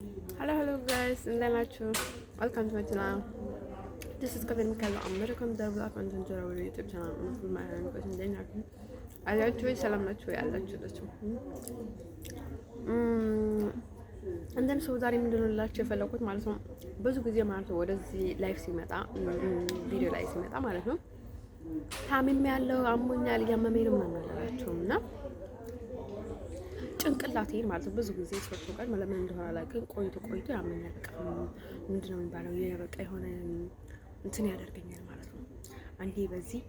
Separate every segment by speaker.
Speaker 1: Hello guys, እንደምን ናችሁ? Welcome to my channel. This is Kevin Mikhail. I'm American Devil content to our YouTube channel. I'm my own person. እንደምን ናችሁ? አላችሁ ሰላም ናችሁ? ያላችሁ እንደም ሰው ዛሬ ምንድነው የፈለኩት ማለት ነው። ብዙ ጊዜ ማለት ነው ወደዚህ ላይፍ ሲመጣ ቪዲዮ ላይ ሲመጣ ማለት ነው ታምሜ ያለው አሞኛል እያመመኝ ነው ምናምን አላችሁና ጭንቅላቴን ማለት ነው ብዙ ጊዜ ሶርቱ ጋር ለምን እንደሆነ አላውቅም። ቆይቶ ያመኛል። በቃ ምንድነው የሚባለው የበቃ የሆነ እንትን ያደርገኛል ማለት ነው። አንዴ በዚህ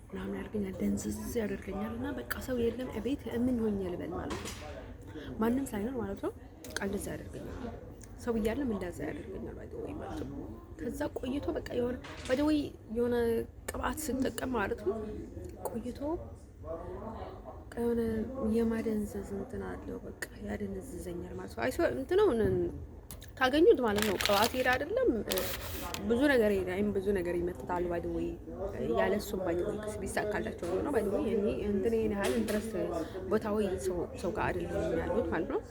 Speaker 1: ምናምን ያደርገኛል፣ ደንዝዝ ያደርገኛል እና በቃ ሰው የለም እቤት ምን ሆኜ ልበል ማለት ነው። ማንም ሳይኖር ማለት ነው በቃ እንደዛ ያደርገኛል። ሰው እያለም እንደዛ ያደርገኛል ባይደወይ ማለት ነው። ከዛ ቆይቶ በቃ የሆነ ባይደወይ የሆነ ቅባት ስጠቀም ማለት ነው ቆይቶ የሆነ የማደንዘዝ እንትን አለው በቃ ያደነዝዘኛል ማለት ነው። አይሶ እንትነው ታገኙት ማለት ነው። ቅባት ሄዳ አይደለም ብዙ ነገር ሄዳይም ብዙ ነገር ይመጣል ባይደወይ ያለሱም ባይደወይ ቢሳካላቸው ነው ባይደወይ እኔ እንትን ያህል ኢንትረስት ቦታው ሰው ጋር አይደለም ያሉት ማለት ነው።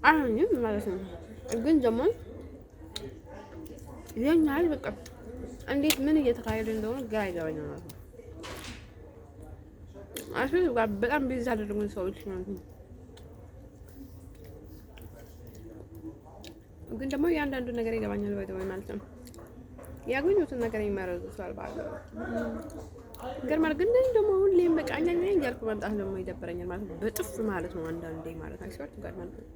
Speaker 1: አሁን ማለት ነው ግን ደግሞ ይሄኛል በቃ እንዴት ምን እየተካሄደ እንደሆነ ግራ ይገባኛል ማለት ነው። አሽን በጣም ቢዚ አደረጉኝ ሰዎች ማለት ነው። ግን ደግሞ ያንዳንዱ ነገር ይገባኛል ወይ ማለት ነው። ያገኙትን ነገር የሚመረዙ ሰው አልባለ ገርማል። ግን ደግሞ ሁሌም በቃ እኛኛ እያልኩ መምጣት ደግሞ ይደበረኛል ማለት ነው። በጥፍ ማለት ነው አንዳንዴ ማለት ነው። ሲወርት ጋር ማለት ነው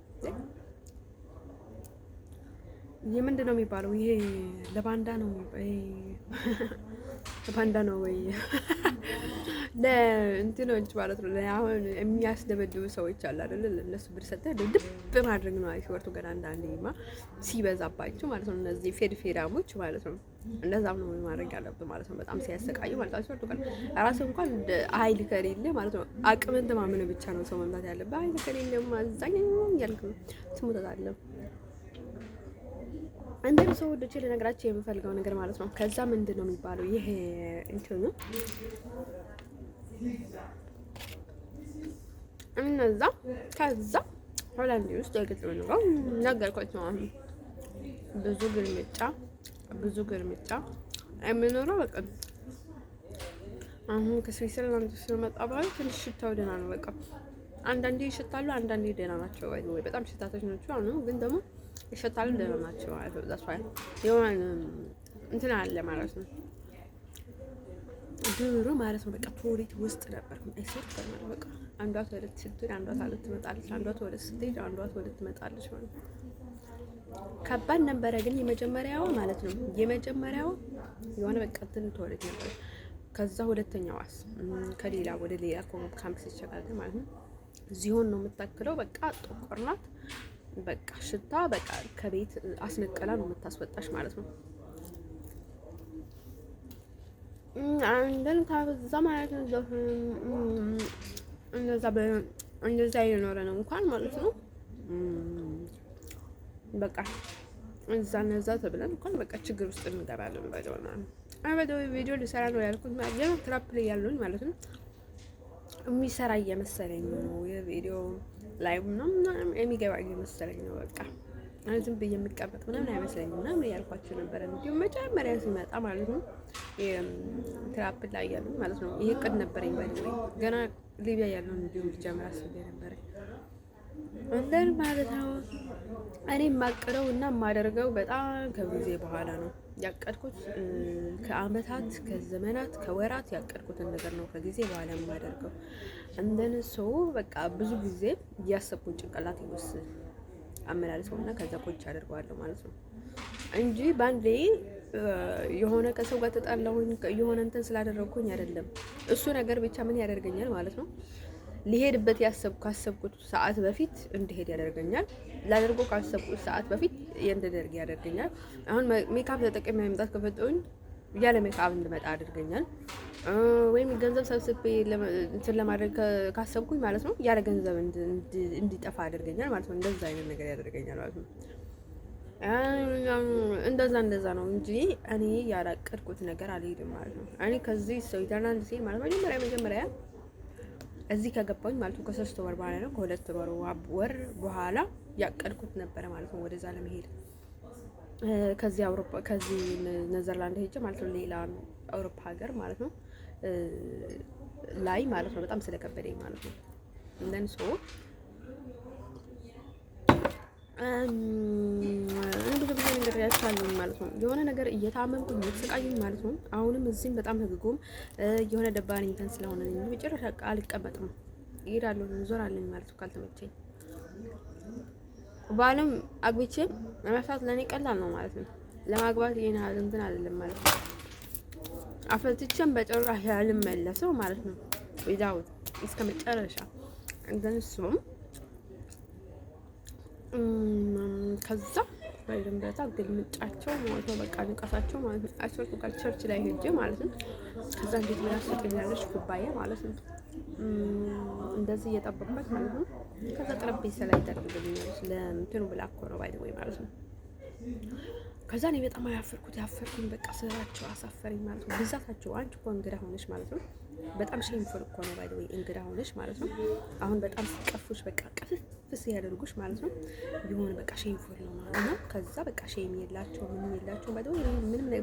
Speaker 1: የምንድን ነው የሚባለው? ይሄ ለባንዳ ነው ለባንዳ ነው ወይ ለእንትኖች ማለት ነው። አሁን የሚያስደበድቡ ሰዎች አሉ አይደል? ለነሱ ብር ሰጥተህ ድብ ማድረግ ነው አይወርቱ ገና አንዳንዴማ ሲበዛባቸው ማለት ነው። እነዚህ ፌዳሞች ማለት ነው እንደዛም ነው ማድረግ ያለብን ማለት ነው። በጣም ሲያሰቃዩ ማለት ነው። አይወርቱ ገና ራሱ እንኳን ኃይል ከሌለ ማለት ነው አቅምን ተማምነህ ብቻ ነው ሰው መምታት ያለብህ። ኃይል ከሌለ ማዛኝ ያልክ ነው ትሞታለህ። አንደም ሰው ወደች ለነገራችሁ የምፈልገው ነገር ማለት ነው። ከዛ ምንድን ነው የሚባለው ይሄ እንትኑ እነዛ ከዛ ሆላንድ ውስጥ የግጥም ነው ነገርኳችሁ። አሁን ብዙ ግርምጫ የምኖረው በቃ አሁን ከስዊዘርላንድ ስለመጣ በኋላ ትንሽ ሽታው ደህና ነው። በቃ አንዳንዴ ይሽታሉ፣ አንዳንዴ ደህና ናቸው። ወይ በጣም ሽታቶች ናቸው። አሁን ግን ደግሞ ይሸታሉ ደህና ናቸው ማለት ነው። ዛስ የሆነ እንትን አለ ማለት ነው። ድሮ ማለት ነው በቃ ቶሌት ውስጥ ነበር አይሰጥ ማለት በቃ አንዷ ተወለት ስትል አንዷ ታለት ትመጣለች፣ አንዷ ተወለት ስትል አንዷ ተወለት ትመጣለች ማለት ነው። ከባድ ነበረ። ግን የመጀመሪያው ማለት ነው የመጀመሪያው የሆነ በቃ እንትን ተወለት ነበር። ከዛ ሁለተኛዋስ ከሌላ ወደ ሌላ ካምፕስ ይቸጋል ማለት ነው። ዚሆን ነው የምታክለው በቃ ጥቁር ናት። በቃ ሽታ በቃ ከቤት አስነቀላ ነው የምታስወጣሽ ማለት ነው። አንደን ታበዛ ማለት ነው። እንደዛ የኖረ ነው እንኳን ማለት ነው። በቃ እዛ ተብለን እንኳን በቃ ችግር ውስጥ እንገባለን። በደው ቪዲዮ ልሰራ ነው ያልኩት ማለት ነው። ትራፕ ላይ ያለኝ ማለት ነው የሚሰራ እየመሰለኝ ነው የቪዲዮ ላይ ምናምን የሚገባ እየመሰለኝ ነው። በቃ ዝም ብዬ የሚቀመጥ ምናምን አይመስለኝም ምናምን ያልኳችሁ ነበረ። እንዲሁም መጀመሪያ ሲመጣ ማለት ነው ትራፕ ላይ ያለኝ ማለት ነው። ይሄ ቅድ ነበረኝ ባይዘው ገና ሊቢያ ያለውን እንዲሁም ልጀምር አስቤ ነበረ እንደን ማለት ነው። እኔ የማቅደው እና የማደርገው በጣም ከጊዜ በኋላ ነው ያቀድኩት። ከአመታት ከዘመናት ከወራት ያቀድኩትን ነገር ነው ከጊዜ በኋላ የማደርገው። እንደን ሰው በቃ ብዙ ጊዜ እያሰብኩኝ ጭንቅላቴ ውስጥ አመላልሰውና ከዛ ቁጭ አደርገዋለሁ ማለት ነው እንጂ ባንዴ የሆነ ከሰው ጋር ተጣላሁኝ የሆነ እንትን ስላደረኩኝ አይደለም። እሱ ነገር ብቻ ምን ያደርገኛል ማለት ነው ሊሄድበት ካሰብኩት ሰዓት በፊት እንድሄድ ያደርገኛል። ላደርገው ካሰብኩት ሰዓት በፊት እንድደርግ ያደርገኛል። አሁን ሜካፕ ተጠቅሜ መምጣት ከፈጠሁኝ ያለ ሜካፕ እንድመጣ ያደርገኛል። ወይም ገንዘብ ሰብስቤ እንትን ለማድረግ ካሰብኩኝ ማለት ነው ያለ ገንዘብ እንዲጠፋ ያደርገኛል ማለት ነው። እንደዛ አይነት ነገር ያደርገኛል ማለት ነው። እንደዛ ነው እንጂ እኔ ያላቀድኩት ነገር አልሄድም ማለት ነው። እኔ ከዚህ ስዊዘርላንድ ሲል ማለት መጀመሪያ እዚህ ከገባኝ ማለት ነው ከ3 ወር በኋላ ነው ከ2 ወር በኋላ ያቀድኩት ነበረ ማለት ነው ወደዛ ለመሄድ ከዚህ አውሮፓ ከዚህ ኔዘርላንድ ሄጄ ማለት ነው ሌላ አውሮፓ ሀገር ማለት ነው ላይ ማለት ነው በጣም ስለከበደኝ ማለት ነው እንደን ሶ ብዙ ነገር ያቻሉኝ ማለት ነው የሆነ ነገር እየታመምኩኝ እየተሰቃዩኝ ማለት ነው አሁንም እዚህም በጣም ህግጎም የሆነ ደባሪ እንትን ስለሆነ ነው በጭራሽ አልቀመጥም እሄዳለሁ እንዞራለን ማለት ነው ካልተመቸኝ ባለም አግብቼ ለማሳት ለኔ ቀላል ነው ማለት ነው ለማግባት ይሄን ያህል እንትን አይደለም ማለት ነው አፈትቼም በጭራሽ ያልመለሰው ማለት ነው ዊዛውት እስከመጨረሻ እንደነሱም ከዛ ባይደም በታ ግልምጫቸው ማለት ነው በቃ ንቀሳቸው ማለት ነው አስወርኩ ጋር ቸርች ላይ ሄጄ ማለት ነው ከዛ እንዴት ያስቀኛለሽ ኩባያ ማለት ነው እንደዚህ እየጠበቅኩት ማለት ነው ከዛ ጠረጴዛ ላይ ተደርጎልኛል ለእንትኑ ብላክ ነው ባይ ዘ ወይ ማለት ነው ከዛ እኔ በጣም ያፈርኩኝ በቃ ስራቸው አሳፈረኝ ማለት ነው ብዛታቸው አንቺ እኮ እንግዳ ሆነሽ ማለት ነው በጣም ሼምፉል እኮ ነው ባይ ዘ ወይ እንግዳ ሆነሽ ማለት ነው አሁን በጣም ሲቀፉሽ በቃ ቅፍፍስ ያደርጉሽ ማለት ነው ቢሆን በቃ ሼምፉል ነው ማለት ነው ከዛ በቃ ሼም የላቸው ምንም የላቸው ባይ ዘ ወይ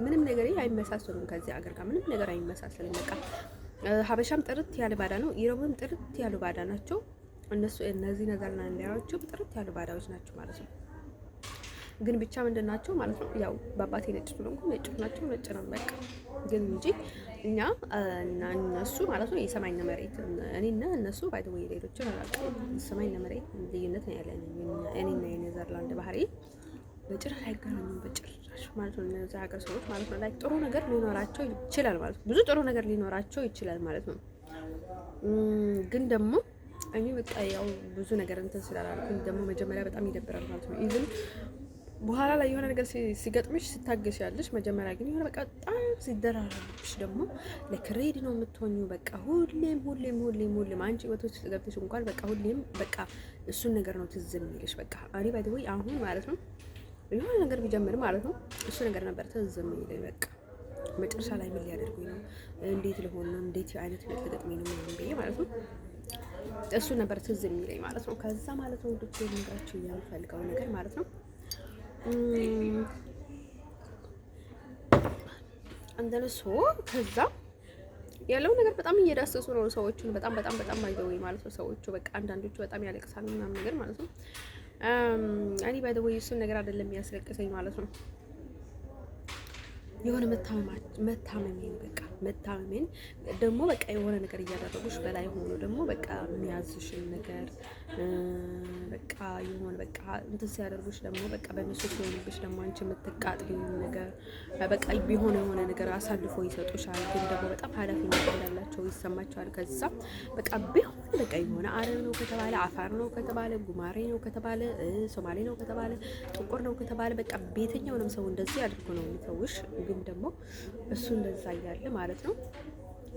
Speaker 1: ምንም ነገር አይመሳሰሉም ከዚህ አገር ጋር ምንም ነገር አይመሳሰልም በቃ ሀበሻም ጥርት ያለ ባዳ ነው ኢሮብም ጥርት ያሉ ባዳ ናቸው እነሱ እነዚህ ኔዘርላንዳውያኖቹ ጥርት ያሉ ባዳዎች ናቸው ማለት ነው ግን ብቻ ምንድናቸው ማለት ነው ያው በአባቴ ነጭ ስለሆንኩ ነጭ ናቸው ነጭ ነው በቃ ግን እንጂ እኛ እና እነሱ ማለት ነው የሰማይና መሬት እኔና እነሱ ባይ ዘ ወይ ሌሎችን አላውቅም የሰማይና መሬት ልዩነት ነው ያለን እኔና የኔዘርላንድ ባህሪ በጭራሽ አይገናኙም በጭራሽ ማለት ነው እነዚህ ሀገር ሰዎች ማለት ነው ላይ ጥሩ ነገር ሊኖራቸው ይችላል ማለት ነው ብዙ ጥሩ ነገር ሊኖራቸው ይችላል ማለት ነው ግን ደግሞ እኔ በቃ ያው ብዙ ነገር እንትን ስላላልኩኝ ደግሞ መጀመሪያ በጣም ይደብራል ማለት ነው ኢቭን በኋላ ላይ የሆነ ነገር ሲገጥምሽ ስታገሽ ያለሽ መጀመሪያ ግን የሆነ በቃ በጣም ሲደራረብሽ ደግሞ ለክሬድ ነው የምትሆኚው በቃ ሁሌም አንቺ ወቶች ገብተሽ እንኳን በቃ ሁሌም በቃ እሱን ነገር ነው ትዝ የሚልሽ በቃ እኔ ባይ ዘ ወይ አሁን ማለት ነው የሆነ ነገር ቢጀምር ማለት ነው እሱ ነገር ነበር ትዝ የሚለኝ በቃ መጨረሻ ላይ ምን ሊያደርጉኝ ነው እንዴት ልሆን ነው እንዴት አይነት ነገር ተገጥመኝ ነው ምናምን ብዬ ማለት ነው እሱ ነበር ትዝ የሚለኝ ማለት ነው ከዛ ማለት ነው ወዶች ልንገራችሁ የምፈልገው ነገር ማለት ነው እንደነሱ ከዛ ያለው ነገር በጣም እየዳሰሱ ነው ሰዎችን በጣም አይደውይ ማለት ነው ሰዎቹ በቃ አንዳንዶቹ በጣም ያለቅሳሉ ምናምን ነገር ማለት ነው እኔ ባይ ዘ ወይ እሱን ነገር አይደለም የሚያስለቅሰኝ ማለት ነው የሆነ መታመሜን በቃ መታመሜን ደግሞ በቃ የሆነ ነገር እያደረጉሽ በላይ ሆኖ ደግሞ በቃ የሚያዝሽን ነገር በቃ የሆነ በቃ እንትን ሲያደርጉሽ ደግሞ በቃ በእነሱ ሲሆንብሽ ደግሞ አንቺ የምትቃጥሪው ነገር በቃ ቢሆን የሆነ ነገር አሳልፎ ይሰጡሻል ግን ደግሞ በጣም ኃላፊነት እንዳላቸው ይሰማቸዋል ከዛ በቃ ቢሆን በቃ የሆነ አረብ ነው ከተባለ አፋር ነው ከተባለ ጉማሬ ነው ከተባለ ሶማሌ ነው ከተባለ ጥቁር ነው ከተባለ በቃ ቤተኛውንም ሰው እንደዚህ አድርጎ ነው የሚተውሽ ግን ደግሞ እሱ እንደዛ እያለ ማለት ነው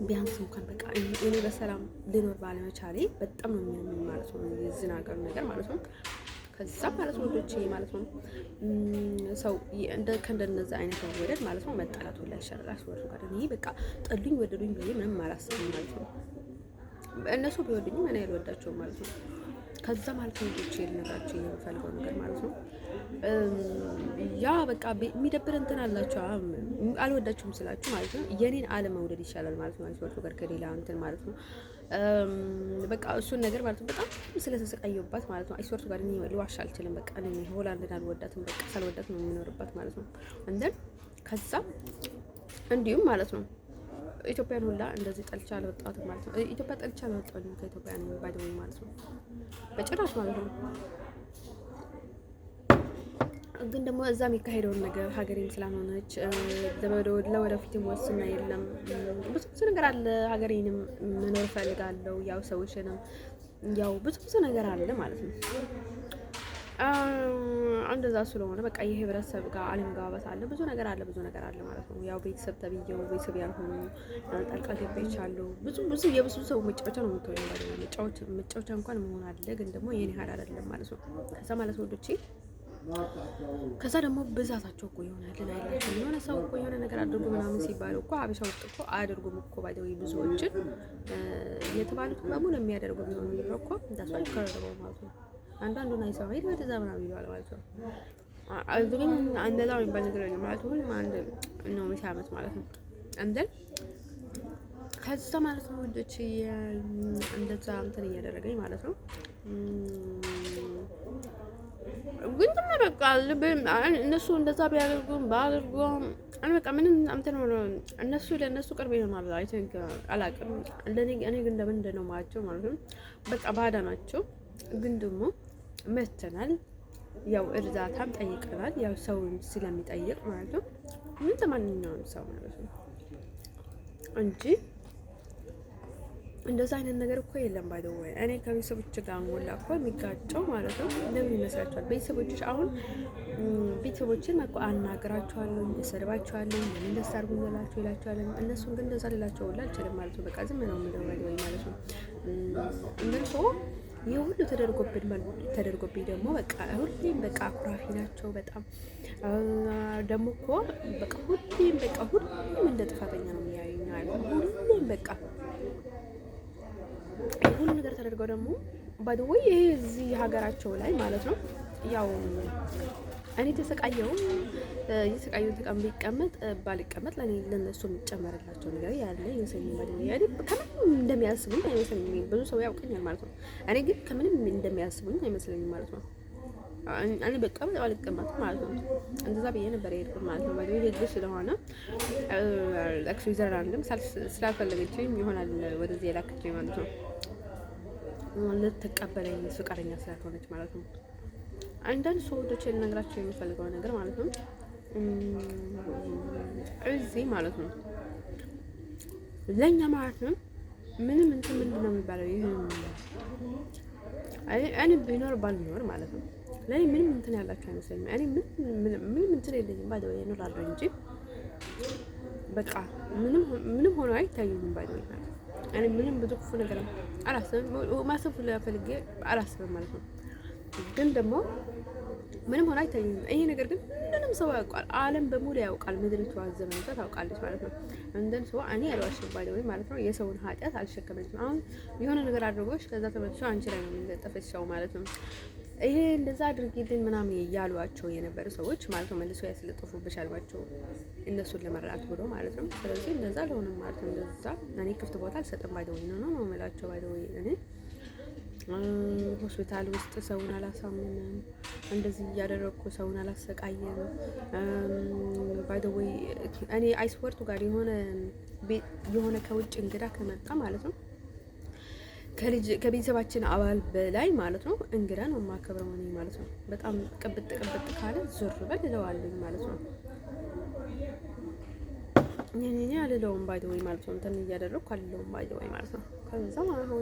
Speaker 1: ቢያንስ እንኳን በቃ እኔ በሰላም ልኖር ባለመቻሌ በጣም ነው የሚያመኝ ማለት ነው የዚህ ነገር ማለት ነው ከዛ ማለት ነው ወዶቼ ማለት ነው ሰው ከእንደነዛ አይነት ወደድ ማለት ነው መጣላት ሁላ ይሻላል አስወርዱ ጋር እኔ በቃ ጠሉኝ ወደዱኝ ብዬ ምንም አላስብም ማለት ነው እነሱ ቢወዱኝም እኔ አልወዳቸውም ማለት ነው ከዛ ማለት ነው ወዶቼ ልነግራችሁ የምፈልገው ነገር ማለት ነው ያ በቃ የሚደብር እንትን አላችሁ አልወዳችሁም ስላችሁ ማለት ነው የኔን አለመውደድ ይሻላል ማለት ነው አይሶርቱ ጋር ከሌላ እንትን ማለት ነው በቃ እሱን ነገር ማለት ነው በጣም ስለተሰቃየሁባት ማለት ነው አይሶርቱ ጋር እኔ ልዋሽ አልችልም በቃ እኔ ሆላንድን አልወዳትም በቃ ሳልወዳት ነው የምኖርባት ማለት ነው እንደን ከዛ እንዲሁም ማለት ነው ኢትዮጵያን ሁላ እንደዚህ ጠልቻ አልወጣሁትም ማለት ነው ኢትዮጵያ ጠልቻ አልወጣሁኝም ከኢትዮጵያ ነው ባይደው ማለት ነው በጭራሽ ማለት ነው ግን ደግሞ እዛ የሚካሄደውን ነገር ሀገሬም ስላልሆነች ለወደፊት ወስና የለም ብዙ ነገር አለ ሀገሬንም መኖር ፈልጋለሁ ያው ሰዎችንም ያው ብዙ ነገር አለ ማለት ነው እንደዛ ስለሆነ በቃ የህብረተሰብ ጋር አለመግባባት አለ ብዙ ነገር አለ ማለት ነው ያው ቤተሰብ ተብዬው ቤተሰብ ያልሆኑ ጣልቃ ገባች አሉ ብዙ የብዙ ሰው መጫወቻ ነው የምትሆነው ማለት ነው መጫወቻ እንኳን መሆን አለ ግን ደግሞ የኔ ሀል አይደለም ማለት ነው ከዛ ማለት ወዶቼ ከዛ ደግሞ ብዛታቸው እኮ ይሆናል አይላቸው የሆነ ሰው እኮ የሆነ ነገር አድርጎ ምናምን ሲባል እኮ ሀበሻ ውስጥ እኮ አያደርጉም እኮ ባይደው ብዙዎችን የተባሉት በሙሉ የሚያደርጉ ቢሆን የሚለው እኮ እንዳስዋ ይከረደው ማለት ነው። አንዳንዱን አይሰማ ሄድ ወደዛ ምናምን ይለዋል ማለት ነው። ግን እንደዛ የሚባል ነገር የለም ማለት ሁሉም አንድ ነው የሚሳመት ማለት ነው። እንደን ከዛ ማለት ነው ወዶች እንደዛ እንትን እያደረገኝ ማለት ነው። ግን በቃ እነሱ እንደዛ ቢያደርጉም ባያደርጉም በቃ ምንም እንትን ሆኖ እነሱ ለእነሱ ቅርብ ይሆናል። አይ ቲንክ አላውቅም። እኔ ግን እንደምንድን ነው ማቸው ማለት ነው በቃ ባዳ ናቸው። ግን ደግሞ መተናል ያው እርዳታም ጠይቀናል። ያው ሰው ስለሚጠይቅ ማለት ነው ምን ተማንኛውም ሰው ማለት ነው እንጂ እንደዛ አይነት ነገር እኮ የለም። ባይደው እኔ ከቤተሰቦች ጋር ሞላ እኮ የሚጋጨው ማለት ነው። ለምን ይመስላችኋል? ቤተሰቦችሽ አሁን ቤተሰቦችን እኮ አናግራቸዋለሁ፣ እሰድባቸዋለሁ፣ ምን እንደዛ አድርጉ ይላቸዋለሁ። እነሱን ግን እንደዛ ልላቸው ሁላ አልችልም ማለት ነው። በቃ ዝም ነው የምለው ባይደው ማለት ነው። እንደርሶ ይህ ሁሉ ተደርጎብኝ ደግሞ በቃ ሁሌም በቃ አኩራፊ ናቸው በጣም ደግሞ እኮ በቃ ሁሌም እንደ ጥፋተኛ ነው የሚያዩኝ። ሁሌም በቃ ሁሉ ነገር ተደርገው ደግሞ ባይደወይ ይሄ እዚህ ሀገራቸው ላይ ማለት ነው ያው እኔ ተሰቃየው ተቀም ቢቀመጥ ባልቀመጥ ለነሱ የሚጨመርላቸው ነገር ያለ ይመስለኝ ማለት ነው። ያኔ ከምንም እንደሚያስቡኝ አይመስለኝም። ብዙ ሰው ያውቀኛል ማለት ነው። እኔ ግን ከምንም እንደሚያስቡኝ አይመስለኝም ማለት ነው። እኔ በቀመጥ ባልቀመጥ ማለት ነው እንደዛ ብዬ ነበር የሄድኩት ማለት ነው። ባይደው ይሄ ስለሆነ ስዊዘርላንድም ስላልፈለገችኝ ይሆናል ወደዚህ የላከችኝ ማለት ነው። ልትቀበለኝ ፍቃደኛ ስላልሆነች ማለት ነው። አንዳንድ ሰዎች ልነግራቸው የሚፈልገው ነገር ማለት ነው እዚህ ማለት ነው ለኛ ማለት ነው ምንም እንትን ምንድን ነው የሚባለው ይሄ እኔ ቢኖር ባልኖር ማለት ነው ለኔ ምንም እንትን ያላቸው አይመስለኝም። እኔ ምንም እንትን የለኝም ባይደው እኖራለሁ እንጂ በቃ ምንም ሆኖ አይታየኝም ባይደው ማለት ነው። እኔ ምንም ብዙ ክፉ ነገር አላስብም። ማሰብ ፈልጌ አላስብም ማለት ነው። ግን ደግሞ ምንም ሆነ አይታየኝም። ይሄ ነገር ግን ምንም ሰው ያውቃል። ዓለም በሙሉ ያውቃል። ምድሪቱ አዘመንታ ታውቃለች ማለት ነው። እንደን ሰው እኔ ያልዋሽም ባይደው ማለት ነው። የሰውን ኃጢአት አልሸከመችም። አሁን የሆነ ነገር አድርጎሽ ከዛ ተመልሶ አንቺ ላይ ነው የሚለጠፈች ሰው ማለት ነው። ይሄ እንደዛ አድርጊልን ምናምን እያሏቸው የነበሩ ሰዎች ማለት ነው መልሶ ያስለጥፉብሽ አልባቸው እነሱን ለመረዳት ብሎ ማለት ነው። ስለዚህ እንደዛ ለሆነም ማለት ነው እንደዛ እኔ ክፍት ቦታ አልሰጥም ባይደው ነው የምላቸው ባይደው እኔ ሆስፒታል ውስጥ ሰውን አላሳምንም፣ እንደዚህ እያደረግኩ ሰውን አላሰቃየም። ባይደው እኔ አይስወርቱ ጋር የሆነ ከውጭ እንግዳ ከመጣ ማለት ነው ከቤተሰባችን አባል በላይ ማለት ነው እንግዳ ነው የማከብረው እኔ ማለት ነው። በጣም ቅብጥ ካለ ዞር በል እለዋለሁ ማለት ነው። እኔ አልለውም ባይደው ማለት ነው። እንትን እያደረግኩ አልለውም ባይደው ማለት ነው። ከዛ ማለት ነው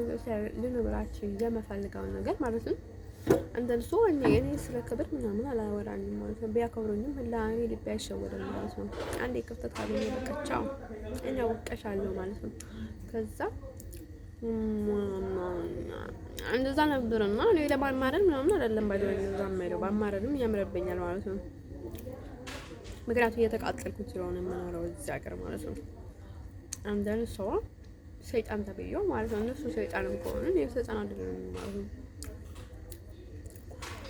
Speaker 1: ልነግራችሁ የምፈልገው ነገር ማለት ነው እንደልሶ እኔ ስለ ክብር ምናምን አላወራኝም ማለት ነው። ቢያከብሩኝም ለእኔ ልቤ አይሸወድም ማለት ነው። አንዴ ክፍተት ካገኘ በቃ ቻው እኔ አውቀሻለሁ ማለት ነው። ከዛ እንደዛ ነበርና እኔ ለማማረር ምናምን አይደለም ባይደው እንደዛ የማይለው ባማረርም ያምርብኛል ማለት ነው። ምክንያቱም እየተቃጠልኩት ስለሆነ የምኖረው እዚህ ሀገር ማለት ነው። አንዳንድ ሰው ሰይጣን ተብዬው ማለት ነው። እነሱ ሰይጣንም ከሆነ እኔ ሰይጣን አይደለም ማለት ነው።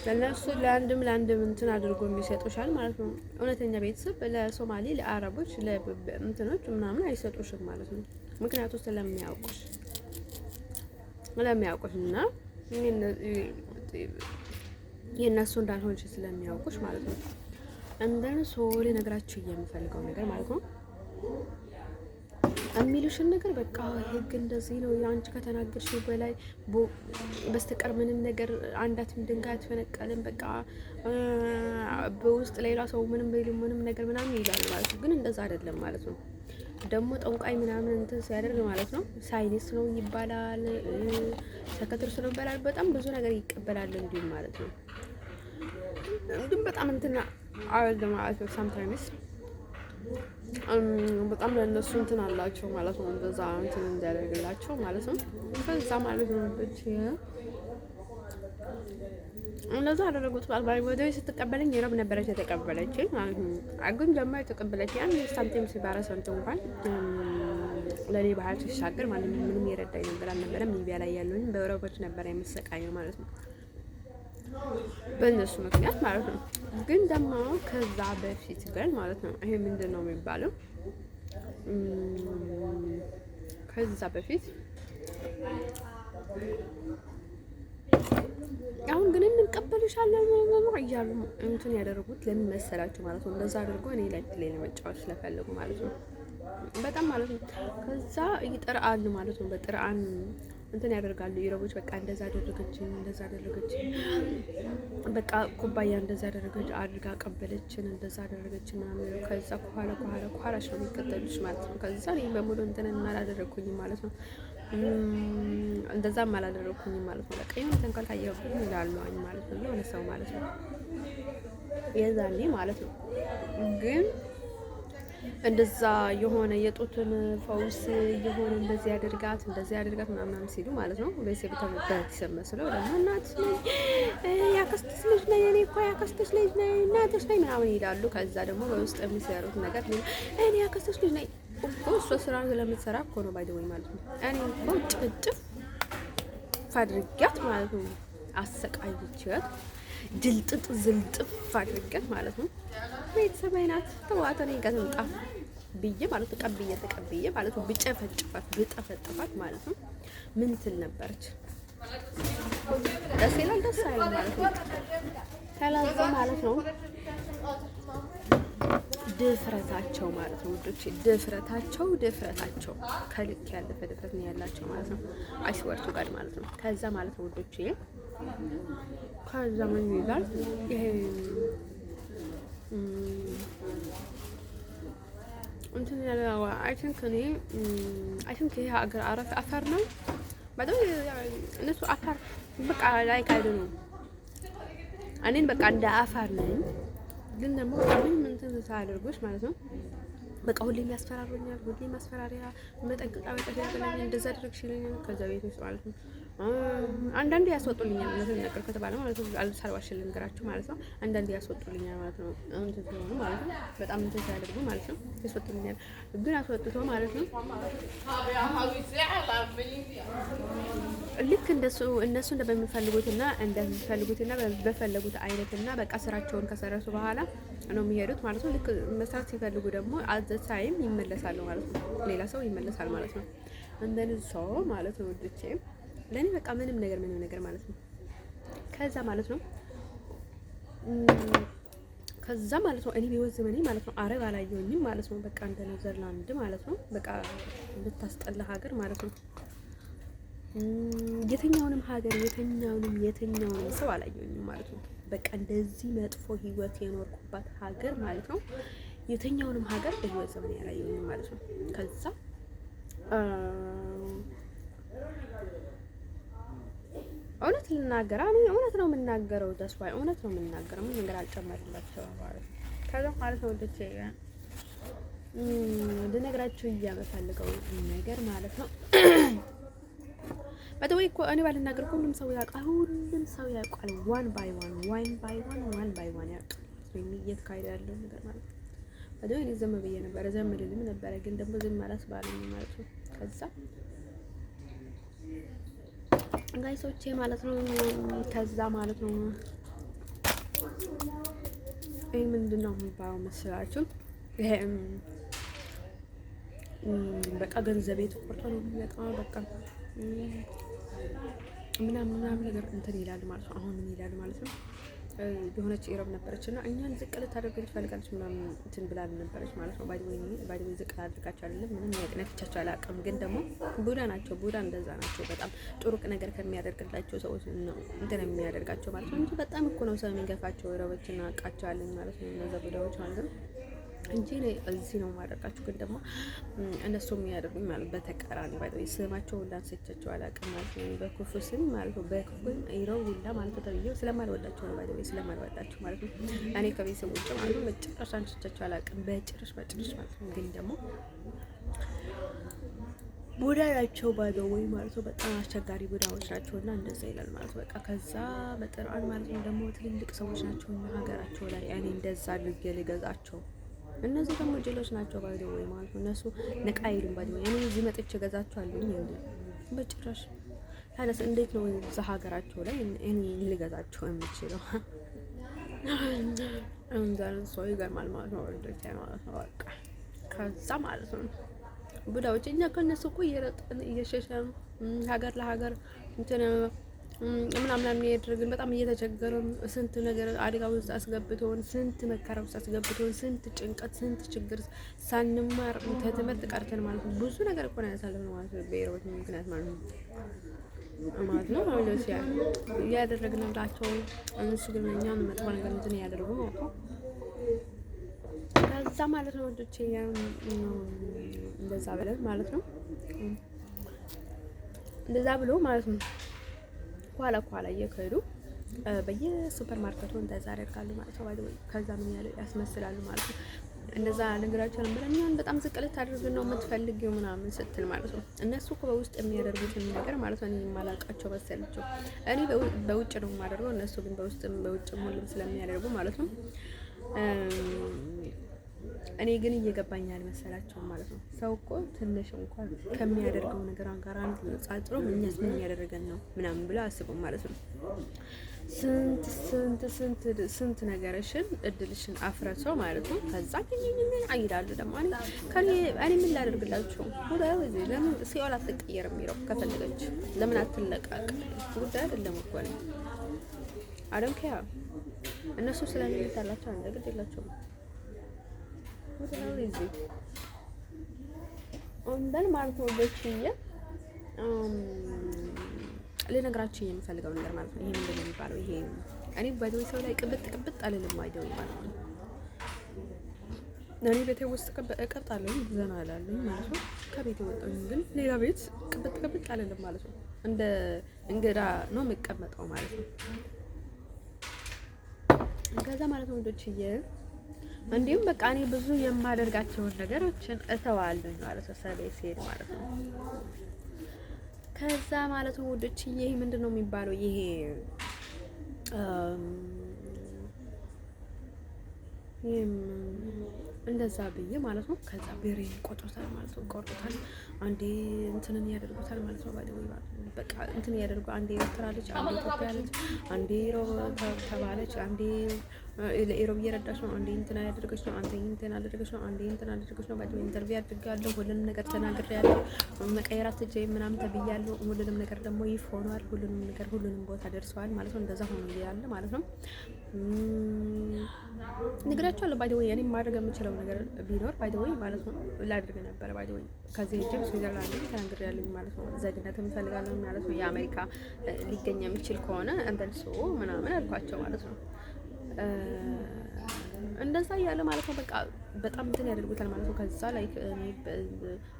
Speaker 1: ለነሱ ለአንድም እንትን አድርጎ የሚሰጡሻል ማለት ነው። እውነተኛ ቤተሰብ ለሶማሌ ለአረቦች ለእንትኖች ምናምን አይሰጡሽም ማለት ነው። ምክንያቱም ስለሚያውቁሽ እና የእነሱ እንዳልሆንሽ ስለሚያውቁሽ ማለት ነው። እንደን ሶሪ ነግራችሁ የምፈልገው ነገር ማለት ነው የሚሉሽን ነገር በቃ ህግ እንደዚህ ነው። አንቺ ከተናገርሽው በላይ በስተቀር ምንም ነገር አንዳትም ድንጋይ አትፈነቀልም። በቃ በውስጥ ሌላ ሰው ምንም ነገር ምናምን ይላል ማለት ነው። ግን እንደዛ አይደለም ማለት ነው። ደግሞ ጠንቋይ ምናምን እንትን ሲያደርግ ማለት ነው ሳይንስ ነው ይባላል፣ ሰከትርስ ነው ይባላል። በጣም ብዙ ነገር ይቀበላል እንዲሁም ማለት ነው። ግን በጣም እንትና አወል ማለት ነው ሳምታይምስ በጣም ለነሱ እንትን አላቸው ማለት ነው። እንደዛ እንትን እንዲያደርግላቸው ማለት ነው። ከዛ ማለት ነው እንደዛ አደረጉት። ወደ ስትቀበለኝ የረብ ነበረች የተቀበለችኝ ማለት ነው። አጉን ደግሞ የተቀበለች ያን ሳንቲም ሲባራ ሰንቶ እንኳን ለኔ ባህል ሲሻገር ማለት ነው ምንም የረዳኝ ነገር አልነበረም። ሊቢያ ላይ ያለውኝ በረቦች ነበር የምሰቃየው ማለት ነው፣ በእነሱ ምክንያት ማለት ነው። ግን ደግሞ ከዛ በፊት ግን ማለት ነው ይሄ ምንድን ነው የሚባለው? ከዛ በፊት አሁን ግን እንቀበልሻለን እያሉ እንትን ያደረጉት ለምን መሰላችሁ ማለት ነው? እንደዛ አድርጎ እኔ ላይ ለመጫወት ስለፈለጉ ማለት ነው። በጣም ማለት ነው። ከዛ ይጥራሉ ማለት ነው። በጥርአን እንትን ያደርጋሉ ኢሮቦች። በቃ እንደዛ አደረገችን፣ እንደዛ አደረገችን፣ በቃ ኩባያ እንደዛ አደረገች አድርጋ ቀበለችን፣ እንደዛ አደረገችን ምናምን። ከዛ ከኋላሽ ነው የሚከተሉሽ ማለት ነው። ከዛ እኔ በሙሉ እንትን አላደረኩኝም ማለት ነው። እንደዛም አላደረኩኝም ማለት ነው። በቃ የሆነ ተንኮል ካየሁብኝ ይላሉ ማለት ነው የሆነ ሰው ማለት ነው የዛኔ ማለት ነው። ግን እንደዛ የሆነ የጡትን ፈውስ የሆነ እንደዚህ ያደርጋት ምናምን ሲሉ ማለት ነው ቤተሰብ ተመጣጣ መስለው ደግሞ እናትሽ ነኝ ያከስተሽ ልጅ ነኝ እኔ እኮ ያከስተሽ ልጅ ነኝ እናትሽ ነኝ ምናምን ይላሉ። ከዛ ደግሞ በውስጥ የሚሰሩት ነገር እኔ ያከስተሽ ልጅ ነኝ እኮ እሷ ስራ ስለምትሰራ እኮ ነው ባይደወይ ማለት ነው። እኔ እኮ ጭጭፍ ፋድርጋት ማለት ነው አሰቃይቻት ድልጥጥ ዝልጥፍ አድርገን ማለት ነው። ቤተሰብ አይናት ተዋተኔ ገንጣ ብዬ ማለት ተቀብዬ ማለት ነው። ብጨፈጭፋት ማለት ነው። ምን ትል ነበረች? ደስ ይላል ደስ አይልም ማለት ነው። ከላዛ ማለት ነው ድፍረታቸው ማለት ነው ውዶቼ፣ ድፍረታቸው ከልክ ያለፈ ድፍረት ነው ያላቸው ማለት ነው። አይስወርቱ ጋር ማለት ነው። ከዛ ማለት ነው ውዶቼ ከዛ ምን ይላል ይሄ እንትን ያለው አይ ቲንክ ይሄ ሀገር አፋር ነው በጣም እነሱ አፋር በቃ ላይ ካይዱ ነው። እኔን በቃ እንደ አፋር ነኝ፣ ግን ደግሞ ምን እንትን ሳያደርጉሽ ማለት ነው በቃ ሁሌም ያስፈራሩኛል። ሁሌም ማስፈራሪያ መጠንቀቃ ያገናኝ እንደዛ አድርግሽ ይለኛል። ከዛ ቤት ውስጥ ማለት ነው አንዳንዴ ያስወጡልኛል ማለት ነው። ነገር ከተባለ ማለት ነው አልሳልዋሽ ልንገራችሁ ማለት ነው። አንዳንዴ ያስወጡልኛል ማለት ነው። እንትን ሲሆኑ ማለት ነው በጣም እንትን ሲያደርጉ ማለት ነው ያስወጡልኛል። ግን አስወጥቶ ማለት ነው ልክ እነሱ እንደሚፈልጉትና በፈለጉት አይነትና በቃ ስራቸውን ከሰረሱ በኋላ ነው የሚሄዱት ማለት ነው። ልክ መስራት ሲፈልጉ ደግሞ አዘሳይም ይመለሳሉ ማለት ነው። ሌላ ሰው ይመለሳል ማለት ነው። እንደዚህ ሰው ማለት ነው ወድቼ ለኔ በቃ ምንም ነገር ማለት ነው። ከዛ ማለት ነው እኔ በህይወት ዘመኔ ማለት ነው አረብ አላየሁኝም ማለት ነው። በቃ እንደ ኔዘርላንድ ማለት ነው በቃ ልታስጠላ ሀገር ማለት ነው። የትኛውንም ሀገር የትኛውንም ሰው አላየሁኝም ማለት ነው። በቃ እንደዚህ መጥፎ ህይወት የኖርኩባት ሀገር ማለት ነው። የትኛውንም ሀገር በህይወት ዘመኔ አላየሁኝም ማለት ነው። ከዛ እውነት ልናገር እኔ እውነት ነው የምናገረው። ተስፋዬ እውነት ነው የምናገረው። ምን ነገር አልጨመርላቸው ማለት ነው። ከዛ ማለት ነው ወደቼ ልነግራችሁ እያመፈልገው ነገር ማለት ነው። በተወይ እኮ እኔ ባልናገር ሁሉም ሰው ያውቃል። ዋን ባይ ዋን ያውቃል የሚየካሄድ ያለው ነገር ማለት ነው። በተወይ እኔ ዘም ብዬ ነበረ ዘምልልም ነበረ፣ ግን ደግሞ ዝም ማለት ባለኝ ማለት ነው። ከዛ ጋይሶቼ ማለት ነው ከዛ ማለት ነው ይሄ ምንድነው የሚባለው መስላችሁ? ይሄ በቃ ገንዘቤ ተቆርጦ ነው የሚመጣው በቃ ምናምን ነገር እንትን ይላል ማለት ነው። አሁን ምን ይላል ማለት ነው? የሆነች ኢሮብ ነበረች እና እኛን ዝቅ ልታደርገን ትፈልጋለች ምናምን እንትን ብላ ነበረች ማለት ነው። ባይወይ ዝቅ አድርጋቸው አይደለም ምንም ያቅነፍቻቸው አላውቅም፣ ግን ደግሞ ቡዳ ናቸው። ቡዳ እንደዛ ናቸው። በጣም ጥሩ ነገር ከሚያደርግላቸው ሰዎች ነው እንትን የሚያደርጋቸው ማለት ነው እንጂ በጣም እኮ ነው ሰው የሚገፋቸው። ኢሮቦችን አውቃቸዋለሁ ማለት ነው እነዛ ቡዳዎች ማለት ነው እንጂ እዚህ ነው ማደርጋችሁ። ግን ደግሞ እነሱ የሚያደርጉኝ ማለት በተቃራኒ ባይወይ ስማቸው ሁላ አንስቻቸው አላውቅም ማለት ነው። በክፉ ስም ማለት ነው በክፉ ኢሮብ ሁላ ማለት ተብዬው ስለማልወዳቸው ነው ባይወይ ስለማልወዳቸው ማለት ነው። እኔ ከቤተሰብ ውጭ ማለት ነው በጭራሽ አንስቻቸው አላውቅም በጭራሽ ማለት ነው። ግን ደግሞ ቡዳ ናቸው ባለው ወይ ማለት ነው። በጣም አስቸጋሪ ቡዳዎች ናቸው እና እንደዛ ይላል ማለት ነው። በቃ ከዛ በጥርአን ማለት ነው ደግሞ ትልልቅ ሰዎች ናቸው እና ሀገራቸው ላይ እኔ እንደዛ አድርጌ ልገዛቸው። እነዚህ ደግሞ ጅሎች ናቸው ባለው ወይ ማለት ነው። እነሱ ንቃ ይሉም ባለው እኔ እዚህ መጥቼ ገዛቸዋለሁ እንዴ በጭራሽ። ታዲያስ እንዴት ነው እዛ ሀገራቸው ላይ እኔ ልገዛቸው የምችለው? እንዛን ሰው ይገርማል ማለት ነው። ወንዶች ማለት ነው። በቃ ከዛ ማለት ነው ቡዳዎች እኛ ከነሱ እኮ እየረጠን እየሸሸን ሀገር ለሀገር እንትን ምናምን የሚያደርግን በጣም እየተቸገረን ስንት ነገር አደጋ ውስጥ አስገብቶን ስንት መከራ ውስጥ አስገብቶን ስንት ጭንቀት ስንት ችግር ሳንማር ከትምህርት ቀርተን ማለት ነው። ብዙ ነገር እኮ ነው ያሳለፍነው ማለት ነው። በኢሮብ ምክንያት ማለት ነው ማለት ነው እያደረግንላቸው እነሱ ግን እኛን መጥፎ ነገር እንትን ያደርጉ ማለት ነው። ከዛ ማለት ነው ወንዶቼ እንደዛ ብለን ማለት ነው እንደዛ ብሎ ማለት ነው ኋላ እየከዱ በየሱፐር ማርኬቱ እንደዛ ያደርጋሉ ማለት ነው። ከዛ ምን ያለ ያስመስላሉ ማለት ነው። እንደዛ ነገራቸው ነበር። እኛን በጣም ዝቅ ልታደርግ ነው የምትፈልጊው ምናምን ስትል ማለት ነው። እነሱ እኮ በውስጥ የሚያደርጉትን ነገር ማለት ነው እኔ የማላውቃቸው መሰለቸው። እኔ በውጭ ነው የማደርገው፣ እነሱ ግን በውጭም ሁሉም ስለሚያደርጉ ማለት ነው። እኔ ግን እየገባኝ አልመሰላቸውም ማለት ነው። ሰው እኮ ትንሽ እንኳን ከሚያደርገው ነገር ጋር አንድ ጻጥሮ እኛስ ምን ያደረገን ነው ምናምን ብለው አስበው ማለት ነው። ስንት ነገርሽን እድልሽን አፍረሰው ማለት ነው። ከዛ አይዳሉ ደግሞ እኔ ምን ላደርግላችሁ ለምን ሲኦል አትቀየር የሚለው ከፈለገች ለምን አትለቃቅ ጉዳይ አይደለም እኮ ነው። አደምከያ እነሱ ስለሚታላቸው አንድ ግድ የላቸውም። እንደን ማለት ነው በችዬ ልነግራችሁ የምፈልገው ነገር ማለት ነው። ይሄ ምንድን ነው የሚባለው? ይሄ እኔ ባይዶይ ሰው ላይ ቅብጥ አልልም አይደው ማለት ነው። እኔ ቤቴ ውስጥ እቀብጣለሁ ዘና አላለኝ ማለት ነው። ከቤቴ ወጣሁኝ ግን ሌላ ቤት ቅብጥ አልልም ማለት ነው። እንደ እንግዳ ነው የምቀመጠው ማለት ነው። ከዛ ማለት ነው ወንዶችዬ እንዲሁም በቃ እኔ ብዙ የማደርጋቸውን ነገሮችን እተዋለሁ ማለት ነው። ሰቤ ሲሄድ ማለት ነው። ከዛ ማለት ነው ወንዶችዬ ይሄ ምንድነው የሚባለው? ይሄ እንደዛ ብዬ ማለት ነው። ከዛ ብሬን ቆጥሮታል ማለት ነው። ቆርጦታል አንዴ እንትንን ያደርጉታል ማለት ነው። ባይደው በቃ እንትን ያደርጉ አንዴ ኤርትራ ልጅ አንዴ ኢትዮጵያ ልጅ አንዴ ኢሮብ ተባለች አንዴ ለኢሮብ እየረዳች ነው አንዴ እንትን ያደርገች ነው አንዴ እንትን አደረገች ነው አንዴ እንትን አደረገች ነው። ባይደው ኢንተርቪው አድርጋለሁ ሁሉንም ነገር ተናግሬያለሁ። መቀየራት እጄ ምናምን ተብያለሁ። ሁሉንም ነገር ደግሞ ይፍ ሆኗል። ሁሉንም ቦታ ደርሰዋል ማለት ነው። እንደዛ ሆኖ ያለ ማለት ነው። ንግራቸዋለሁ ባይ ዘ ወይ እኔ ማድረግ የምችለው ነገር ቢኖር ባይ ዘ ወይ ማለት ነው ላድርግ ነበር። ባይ ዘ ወይ ከዚህ ሄጄም ስዊዘርላንድ ተናግሬያለሁ ማለት ነው። ዜግነት እፈልጋለሁ ማለት ነው። የአሜሪካ ሊገኝ የሚችል ከሆነ እንደልሶ ምናምን አልኳቸው ማለት ነው። እንደዛ እያለ ማለት ነው። በቃ በጣም እንትን ያደርጉታል ማለት ነው። ከዛ ላይ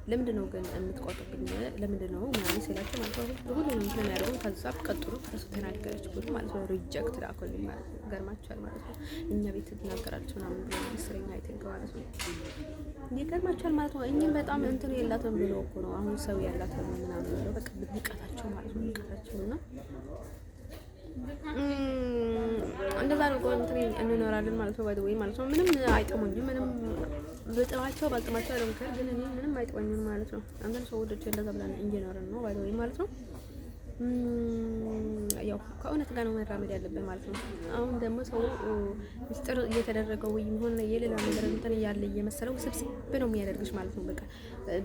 Speaker 1: ለምንድን ነው ግን የምትቆጥብኝ ለምንድን ነው ምናምን ሲላቸው ማለት ነው ሁሉንም እንትን ያደርጉን። ከዛ ቀጥሎ እሱ ተናገረች ብሎ ማለት ነው ሪጀክት ላኮልኝ ማለት ነው። ገርማቸዋል ማለት ነው። እኛ ቤት ትናገራለች ምናምን ብሎ ምስረኛ አይተንገ ማለት ነው። ይገርማቸዋል ማለት ነው። እኛም በጣም እንትን የላትም ብሎ እኮ ነው አሁን ሰው ያላትም ምናምን ብሎ በቃ ንቀታቸው ማለት ነው። ንቀታቸው እና እንደዛ አድርጎ እንትን እንኖራለን ማለት ነው። ወይ ማለት ነው ምንም አይጥሙኝም። ምንም በጥማቸው ባልጥማቸው አይደምከር ግን እኔ ምንም አይጥሙኝም ማለት ነው። አንተን ሰው ወደች እንደዛ ብለን እንጀነረን ነው ወይ ማለት ነው። ያው ከእውነት ጋር ነው መራመድ ያለብን ማለት ነው። አሁን ደግሞ ሰው ምስጢር እየተደረገው ወይ ሆነ የሌላ ነገር እንትን ያለ እየመሰለው ስብስብ ነው የሚያደርግሽ ማለት ነው። በቃ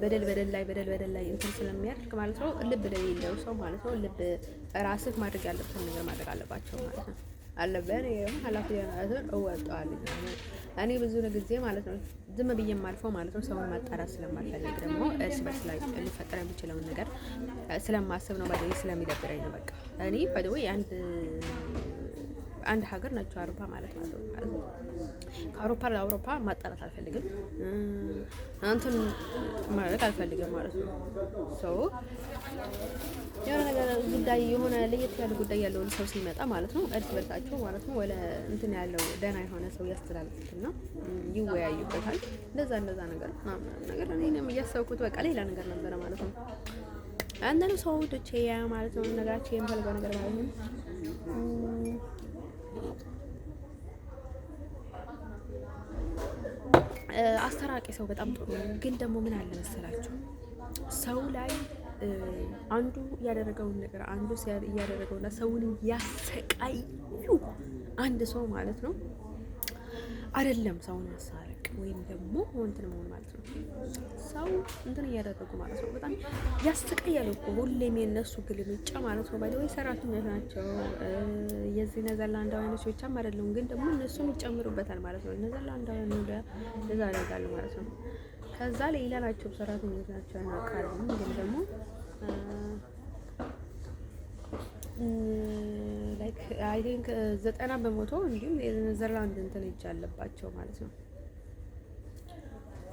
Speaker 1: በደል ላይ እንትን ስለሚያደርግ ማለት ነው። ልብ ለሌለው ሰው ማለት ነው። ልብ ራስህ ማድረግ ያለብን ነገር ማድረግ አለባቸው ማለት ነው። አለበን ይሄም ኃላፊነቱን እወጣዋለሁ። እኔ ብዙ ጊዜ ማለት ነው ዝም ብዬ የማልፈው ማለት ነው። ሰውን ማጣራት ስለማልፈልግ ደግሞ እርስ በርስ ላይ ሊፈጠር የሚችለውን ነገር ስለማስብ ነው። ባይደይ ስለሚደብረኝ ነው። በቃ እኔ ባይደይ አንድ ሀገር ናቸው አውሮፓ ማለት ነው። ከአውሮፓ ለአውሮፓ ማጣላት አልፈልግም፣ እንትን ማለት አልፈልግም ማለት ነው። ሰው የሆነ ነገር ጉዳይ የሆነ ለየት ያለ ጉዳይ ያለውን ሰው ሲመጣ ማለት ነው እርስ በርሳቸው ማለት ነው ወለ እንትን ያለው ደህና የሆነ ሰው ያስተላልፉትና ይወያዩበታል። እንደዛ ነገር ነገር እኔም እያሰብኩት በቃ ሌላ ነገር ነበረ ማለት ነው። አንደን ሰው ወደቼ ያ ማለት ነው ነገራችን የምፈልገው ነገር ማለት ነው። አስተራቂ ሰው በጣም ጥሩ ነው። ግን ደግሞ ምን አለ መሰላችሁ ሰው ላይ አንዱ ያደረገውን ነገር አንዱ እያደረገውና ሰውን ያሰቃዩ አንድ ሰው ማለት ነው አይደለም ሰውን ማሳረቅ ወይም ደግሞ እንትን መሆን ማለት ነው። ሰው እንትን እያደረጉ ማለት ነው በጣም ያሰቃያሉ እኮ ሁሌም የነሱ ግልምጫ ማለት ነው። ባይደው ሰራተኞች ናቸው። የዚህ ኔዘርላንዳውያኖች ብቻም አይደለም ግን ደግሞ እነሱም ይጨምሩበታል ማለት ነው። ኔዘርላንዳውያን ነው ለዛ ያደርጋሉ ማለት ነው። ከዛ ሌላ ናቸው ሰራተኞች ናቸው ያናቃሉ። ግን ደግሞ ላይክ አይ ቲንክ 90% እንዲሁም የኔዘርላንድ እንትን ይቻለባቸው ማለት ነው።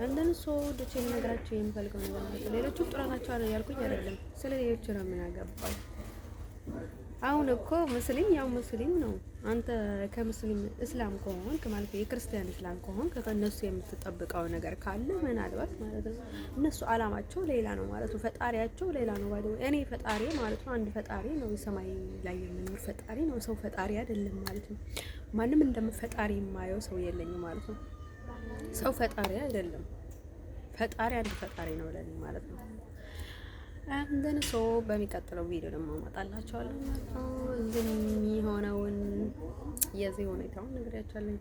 Speaker 1: እንደን ሰው ደቼ ነገራቸው የምፈልገው ነገር ነው። ሌሎቹ ጥራታቸው አለ ያልኩኝ አይደለም፣ ስለ ሌሎቹ ነው የምናገባው። አሁን እኮ ሙስሊም ያው ሙስሊም ነው። አንተ ከሙስሊም እስላም ከሆንክ ማለት የክርስቲያን እስላም ከሆንክ ከነሱ የምትጠብቀው ነገር ካለ ምናልባት ማለት ነው እነሱ አላማቸው ሌላ ነው ማለት ነው። ፈጣሪያቸው ሌላ ነው ማለት ነው። እኔ ፈጣሪ ማለት ነው አንድ ፈጣሪ ነው፣ ሰማይ ላይ የሚኖር ፈጣሪ ነው። ሰው ፈጣሪ አይደለም ማለት ነው። ማንም እንደምፈጣሪ የማየው ሰው የለኝም ማለት ነው። ሰው ፈጣሪ አይደለም። ፈጣሪ አንድ ፈጣሪ ነው ለኔ ማለት ነው። እንደን ሰው በሚቀጥለው ቪዲዮ ደግሞ አመጣላችኋለሁ ማለት ነው። እዚህ የሚሆነውን የዚህ ሁኔታውን ነግሬያችኋለሁ።